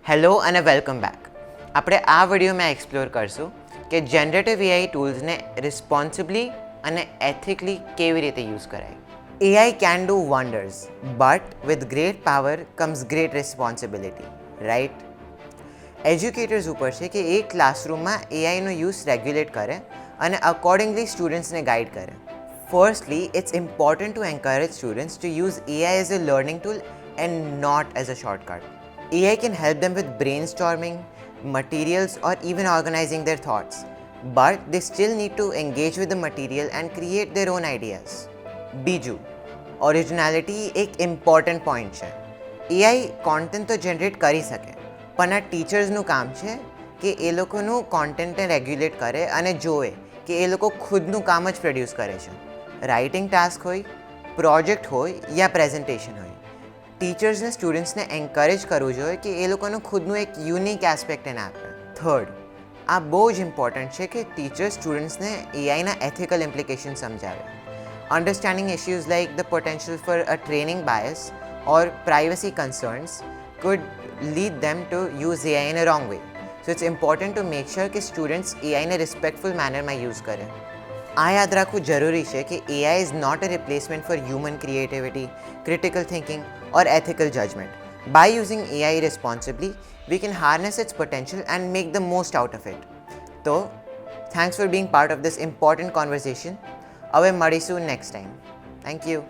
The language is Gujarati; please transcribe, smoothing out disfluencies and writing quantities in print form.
હેલો અને વેલકમ બેક. આપણે આ વિડીયોમાં એક્સપ્લોર કરશું કે જનરેટિવ એઆઈ ટૂલ્સને રિસ્પોન્સિબલી અને એથિકલી કેવી રીતે યુઝ કરાય. AI can do wonders, but with great power comes great responsibility, right? Educators ઉપર છે કે એ ક્લાસરૂમમાં એઆઈનો યુઝ રેગ્યુલેટ કરે અને અકોર્ડિંગલી સ્ટુડન્ટ્સને ગાઈડ કરે. Firstly, it's important to encourage students to use AI as a learning tool and not as a shortcut. AI can help them with brainstorming, materials, or even organizing their thoughts. But they still need to engage with the material and create their own ideas. બીજું, ઓરિજિનાલિટી એક ઇમ્પોર્ટન્ટ પોઈન્ટ છે. AI કોન્ટેન્ટ તો જનરેટ કરી શકે, પણ આ ટીચર્સનું કામ છે કે એ લોકોનું કોન્ટેન્ટને રેગ્યુલેટ કરે અને જોવે કે એ લોકો ખુદનું કામ જ પ્રોડ્યુસ કરે છે. રાઇટિંગ ટાસ્ક હોય, પ્રોજેક્ટ હોય યા પ્રેઝન્ટેશન હોય, ટીચર્સને સ્ટુડન્ટ્સને એન્કરેજ કરવું જોઈએ કે એ લોકોનું ખુદનું એક યુનિક એસ્પેક્ટ એને આપે. થર્ડ, આ બહુ જ ઇમ્પોર્ટન્ટ છે કે ટીચર્સ સ્ટુડન્ટ્સને એઆઈના એથિકલ ઇમ્પ્લિકેશન સમજાવે. Understanding issues like the potential for a training bias or privacy concerns could lead them to use AI in a wrong way. So it's important to make sure કે સ્ટુડન્ટ્સ એઆઈને રિસ્પેક્ટફુલ મેનરમાં યુઝ કરે. આ યાદ રાખવું જરૂરી છે કે AI is not a replacement for human creativity, critical thinking or ethical judgment. By using AI responsibly, we can harness its potential and make the most out of it. So, thanks for being part of this important conversation. હવે મળીશું next time. Thank you.